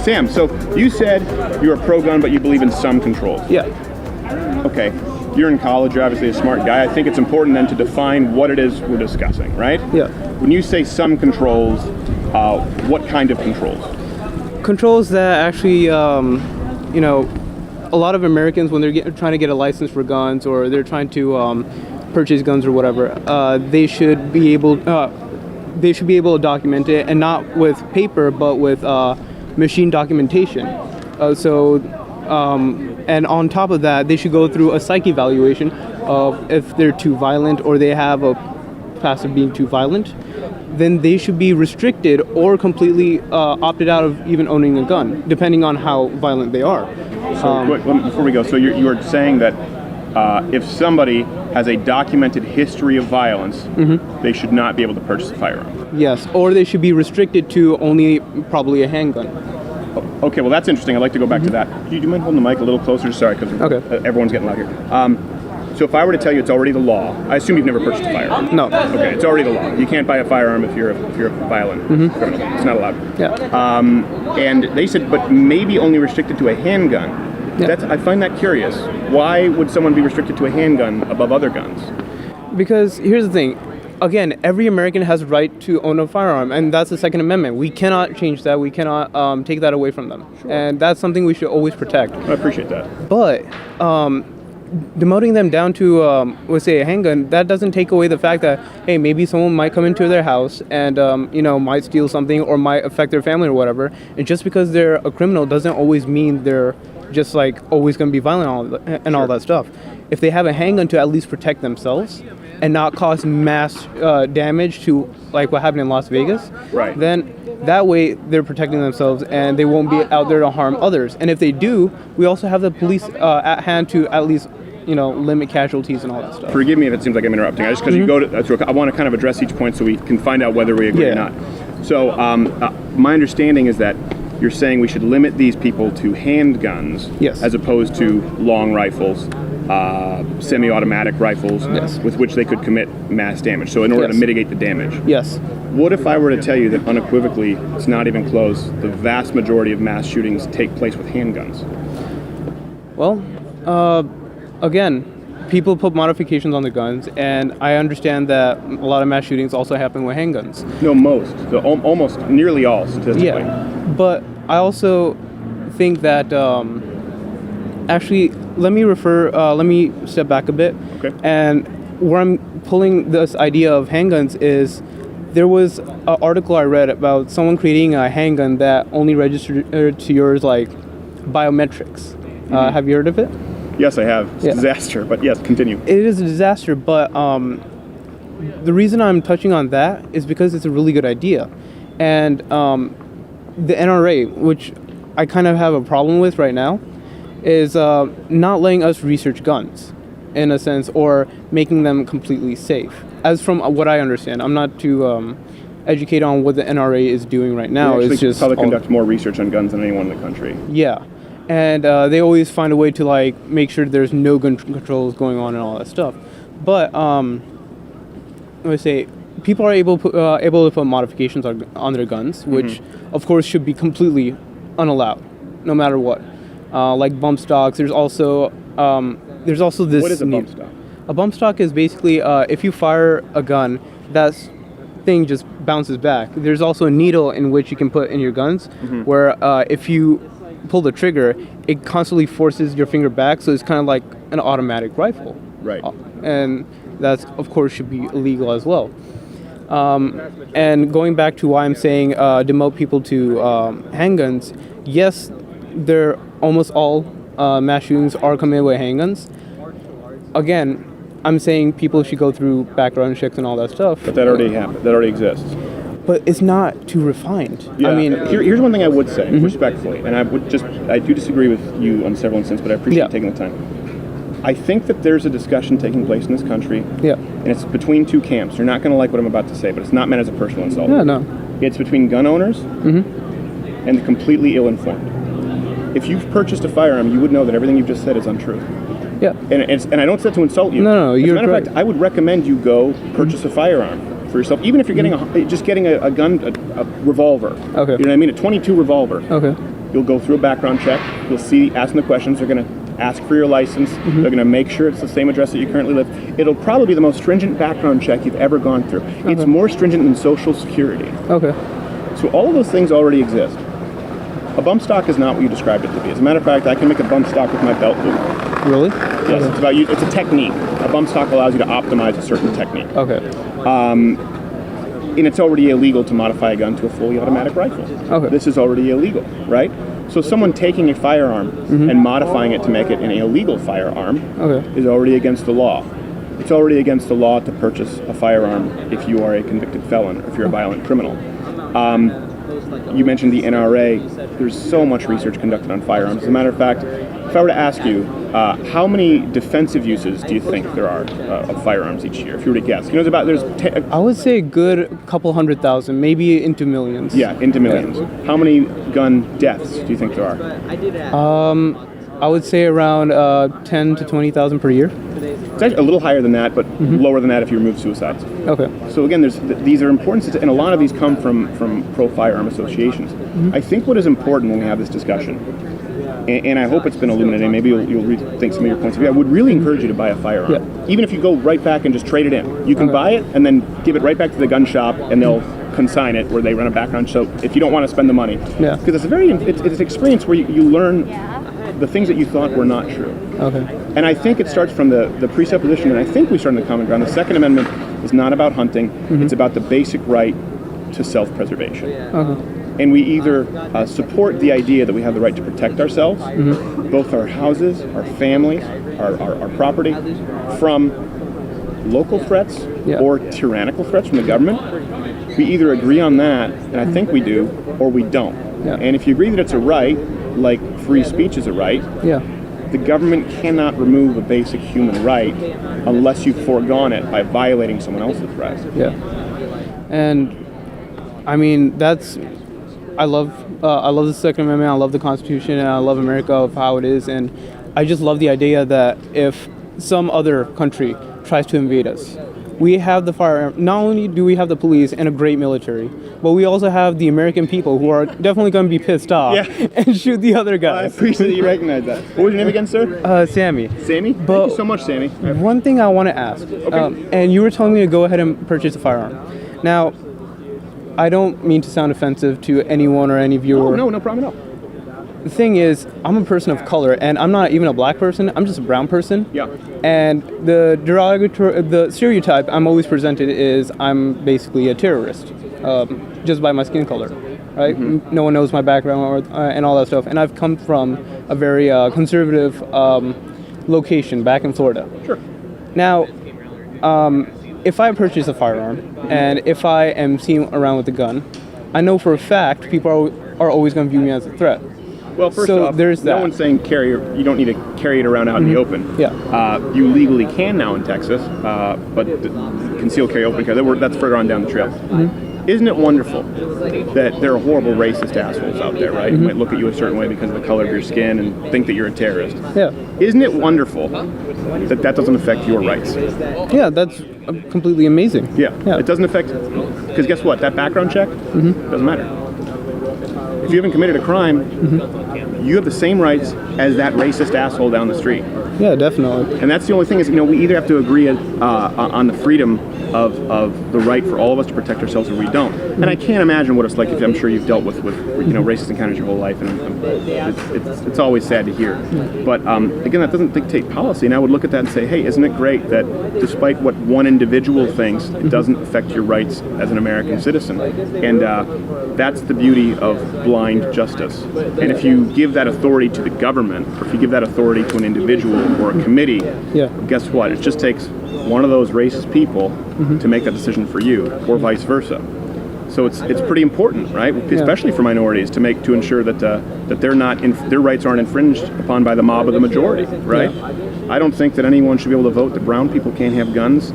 Sam, so you said you're a pro-gun, but you believe in some controls. Yeah. Okay. You're in college, you're obviously a smart guy. I think it's important then to define what it is we're discussing, right? Yeah. When you say some controls, what kind of controls? Controls that actually, you know, a lot of Americans, when they're trying to get a license for guns or they're trying to purchase guns or whatever, they should be able to document it, and not with paper, but with machine documentation. And on top of that, they should go through a psych evaluation of if they're too violent or they have a past of being too violent. Then they should be restricted or completely opted out of even owning a gun, depending on how violent they are. So before we go, so you are saying that if somebody has a documented history of violence, they should not be able to purchase a firearm? Yes, or they should be restricted to only probably a handgun. Okay, well that's interesting. I'd like to go back to that. Do you mind holding the mic a little closer? Sorry, because everyone's getting loud here. So if I were to tell you it's already the law, I assume you've never purchased a firearm. No. Okay, it's already the law. You can't buy a firearm if you're a violent criminal. It's not allowed. Yeah. And they said, but maybe only restricted to a handgun. Yeah. I find that curious. Why would someone be restricted to a handgun above other guns? Because here's the thing. Again, every American has a right to own a firearm, and that's the Second Amendment. We cannot change that. We cannot take that away from them. Sure. And that's something we should always protect. I appreciate that. But demoting them down to, let's say, a handgun, that doesn't take away the fact that, hey, maybe someone might come into their house and, might steal something or might affect their family or whatever. And just because they're a criminal doesn't always mean they're just, like, always going to be violent and all that stuff. If they have a handgun to at least protect themselves and not cause mass damage to, like, what happened in Las Vegas, right, then that way they're protecting themselves and they won't be out there to harm others. And if they do, we also have the police at hand to at least limit casualties and all that stuff. Forgive me if it seems like I'm interrupting. I just because you go to, I want to kind of address each point so we can find out whether we agree or not. So my understanding is that you're saying we should limit these people to handguns, as opposed to long rifles, semi-automatic rifles, with which they could commit mass damage. So in order to mitigate the damage. Yes. What if I were to tell you that unequivocally, it's not even close, the vast majority of mass shootings take place with handguns? Well, again, people put modifications on their guns, and I understand that a lot of mass shootings also happen with handguns. No, most. Almost nearly all, statistically. Yeah, but I also think that, actually, let me step back a bit. Okay. And where I'm pulling this idea of handguns is, there was an article I read about someone creating a handgun that only registered to yours, like, biometrics. Have you heard of it? Yes, I have. It's a disaster, but yes, continue. It is a disaster, but the reason I'm touching on that is because it's a really good idea. And the NRA, which I kind of have a problem with right now, is not letting us research guns, in a sense, or making them completely safe. As from what I understand, I'm not too educated on what the NRA is doing right now. It's just probably conduct more research on guns than anyone in the country. Yeah. And they always find a way to, like, make sure there's no gun controls going on and all that stuff. But let's say people are able to put modifications on their guns, which of course should be completely unallowed, no matter what. Like bump stocks. There's also this. What is a bump stock? A bump stock is basically if you fire a gun, that thing just bounces back. There's also a needle in which you can put in your guns, where if you pull the trigger, it constantly forces your finger back, so it's kind of like an automatic rifle. Right. And that's, of course, should be illegal as well. And going back to why I'm saying demote people to handguns, yes, they're almost all mass shootings are committed with handguns. Again, I'm saying people should go through background checks and all that stuff. But that already happened. That already exists. But it's not too refined. Yeah. I mean, here's one thing I would say, respectfully, and I do disagree with you on several instances, but I appreciate you taking the time. I think that there's a discussion taking place in this country, and it's between two camps. You're not going to like what I'm about to say, but it's not meant as a personal insult. Yeah, no. It's between gun owners and the completely ill-informed. If you've purchased a firearm, you would know that everything you've just said is untrue. Yeah. And I don't say that to insult you. No, As you're a matter of fact, I would recommend you go purchase a firearm for yourself, even if you're getting just getting a gun, a revolver. Okay. You know what I mean? A .22 revolver. Okay. You'll go through a background check. You'll see, asking the questions. They're going to ask for your license. They're going to make sure it's the same address that you currently live. It'll probably be the most stringent background check you've ever gone through. It's more stringent than Social Security. Okay. So all of those things already exist. A bump stock is not what you described it to be. As a matter of fact, I can make a bump stock with my belt loop. Really? Yes, Okay. it's a technique. A bump stock allows you to optimize a certain technique. Okay. And it's already illegal to modify a gun to a fully automatic rifle. Okay. This is already illegal, right? So someone taking a firearm and modifying it to make it an illegal firearm is already against the law. It's already against the law to purchase a firearm if you are a convicted felon or if you're a violent criminal. You mentioned the NRA. There's so much research conducted on firearms. As a matter of fact, if I were to ask you, how many defensive uses do you think there are of firearms each year? If you were to guess, you know, I would say a good couple 100,000, maybe into millions. Yeah, into millions. Yeah. How many gun deaths do you think there are? I would say around 10 to 20,000 per year. It's actually a little higher than that, but lower than that if you remove suicides. Okay. So again, these are important, and a lot of these come from pro-firearm associations. I think what is important when we have this discussion, and I hope it's been illuminated, maybe you'll rethink some of your points of view, I would really encourage you to buy a firearm. Yeah. Even if you go right back and just trade it in. You can buy it and then give it right back to the gun shop, and they'll consign it where they run a background. So if you don't want to spend the money. Yeah. Because it's an experience where you learn the things that you thought were not true. Okay. And I think it starts from the presupposition, and I think we start in the common ground. The Second Amendment is not about hunting. It's about the basic right to self-preservation. Okay. And we either support the idea that we have the right to protect ourselves, both our houses, our families, our property, from local threats or tyrannical threats from the government. We either agree on that, and I think we do, or we don't. Yeah. And if you agree that it's a right, like free speech is a right, the government cannot remove a basic human right unless you've foregone it by violating someone else's right. Yeah. And I mean, I love the Second Amendment, I love the Constitution, and I love America of how it is, and I just love the idea that if some other country tries to invade us, we have the firearm. Not only do we have the police and a great military, but we also have the American people who are definitely going to be pissed off and shoot the other guy. I appreciate that you recognize that. What was your name again, sir? Sammy. Sammy? Thank you so much, Sammy. One thing I want to ask, and you were telling me to go ahead and purchase a firearm. Now, I don't mean to sound offensive to anyone or any viewer. No problem at all. The thing is, I'm a person of color, and I'm not even a black person. I'm just a brown person. Yeah. And the stereotype I'm always presented is I'm basically a terrorist, just by my skin color, right? No one knows my background and all that stuff. And I've come from a very conservative location back in Florida. Sure. Now, if I purchase a firearm and if I am seen around with a gun, I know for a fact people are always going to view me as a threat. Well, first off, no one's saying you don't need to carry it around out in the open. Yeah. You legally can now in Texas, but concealed carry, open carry, that's further on down the trail. Isn't it wonderful that there are horrible racist assholes out there, right? Who might look at you a certain way because of the color of your skin and think that you're a terrorist. Yeah. Isn't it wonderful that that doesn't affect your rights? Yeah, that's completely amazing. Yeah. It doesn't affect, because guess what? That background check doesn't matter. If you haven't committed a crime, you have the same rights as that racist asshole down the street. Yeah, definitely. And that's the only thing is, we either have to agree on the freedom of the right for all of us to protect ourselves, or we don't. And I can't imagine what it's like. I'm sure you've dealt with racist encounters your whole life, and it's always sad to hear. But again, that doesn't dictate policy. And I would look at that and say, hey, isn't it great that despite what one individual thinks, it doesn't affect your rights as an American citizen? And that's the beauty of blind justice. And if you give that authority to the government, or if you give that authority to an individual or a committee, guess what? It just takes one of those racist people to make that decision for you, or vice versa. So it's pretty important, right? Especially for minorities, to ensure that that their rights aren't infringed upon by the mob of the majority, right? I don't think that anyone should be able to vote that brown people can't have guns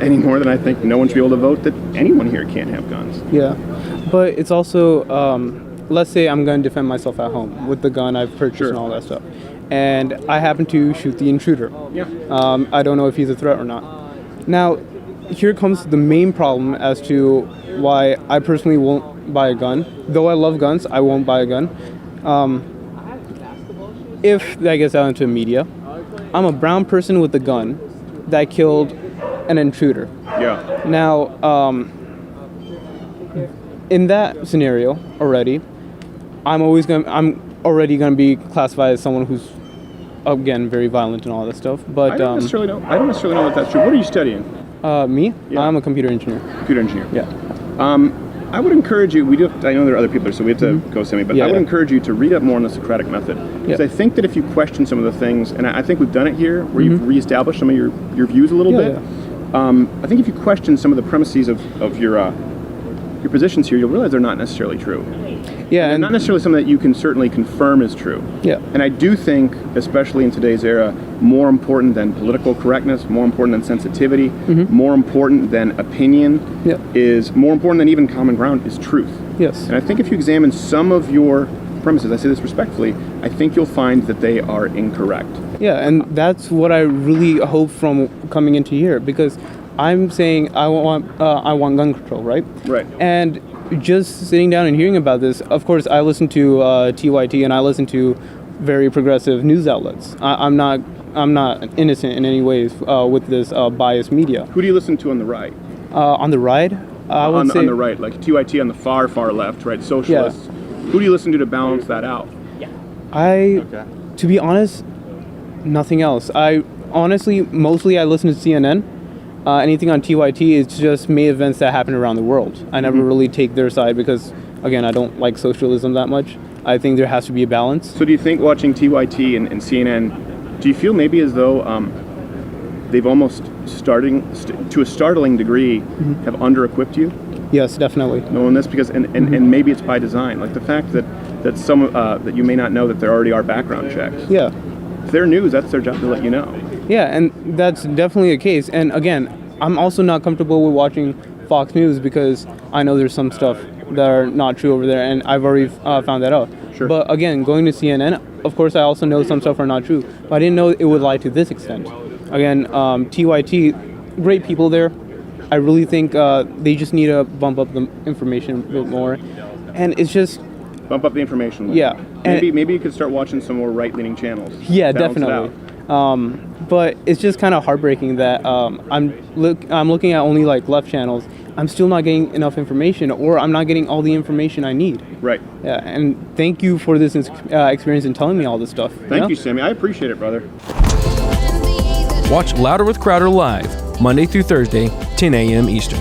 any more than I think no one should be able to vote that anyone here can't have guns. Yeah, but it's also let's say I'm going to defend myself at home with the gun I've purchased and all that stuff, and I happen to shoot the intruder. Yeah. I don't know if he's a threat or not. Now, here comes the main problem as to why I personally won't buy a gun. Though I love guns, I won't buy a gun. If that gets out into media, I'm a brown person with a gun that killed an intruder. Yeah. Now, in that scenario already, I'm already gonna be classified as someone who's, again, very violent and all that stuff. But I don't necessarily know if that's true. What are you studying? Me? Yeah. I'm a computer engineer. Computer engineer. Yeah. I would encourage you. I know there are other people, so we have to go, Sammy. But Yeah, I would yeah. encourage you to read up more on the Socratic method, because Yeah. I think that if you question some of the things, and I think we've done it here, where you've reestablished some of your views a little Yeah, bit. I think if you question some of the premises of your positions here, you'll realize they're not necessarily true. Yeah, And not necessarily something that you can certainly confirm is true. Yeah. And I do think, especially in today's era, more important than political correctness, more important than sensitivity, more important than opinion, is more important than even common ground is truth. Yes. And I think if you examine some of your premises, I say this respectfully, I think you'll find that they are incorrect. Yeah, and that's what I really hope from coming into here, because I'm saying I want gun control, right? Right. And just sitting down and hearing about this, of course, I listen to TYT and I listen to very progressive news outlets. I'm not innocent in any ways with this biased media. Who do you listen to on the right? On the right, I would say on the right, like TYT on the far left, right? Socialists. Yeah. Who do you listen to balance that out? To be honest, nothing else. Mostly I listen to CNN. Anything on TYT is just main events that happen around the world. I never really take their side because, again, I don't like socialism that much. I think there has to be a balance. So do you think watching TYT and CNN, do you feel maybe as though they've almost to a startling degree have under-equipped you? Yes, definitely. Knowing this, because and maybe it's by design, like the fact that some that you may not know that there already are background checks. Yeah. If they're news, that's their job to let you know. Yeah, and that's definitely a case. And again, I'm also not comfortable with watching Fox News because I know there's some stuff that are not true over there, and I've already found that out. Sure. But again, going to CNN, of course, I also know some stuff are not true. But I didn't know it would lie to this extent. Again, TYT, great people there. I really think they just need to bump up the information a bit more. And it's just... Bump up the information. Yeah. Maybe you could start watching some more right-leaning channels. Yeah, definitely. But it's just kind of heartbreaking that I'm looking at only like left channels. I'm still not getting enough information, or I'm not getting all the information I need. Right. Yeah, and thank you for this experience and telling me all this stuff. Thank you, Sammy. I appreciate it, brother. Watch Louder with Crowder live, Monday through Thursday, 10 a.m. Eastern.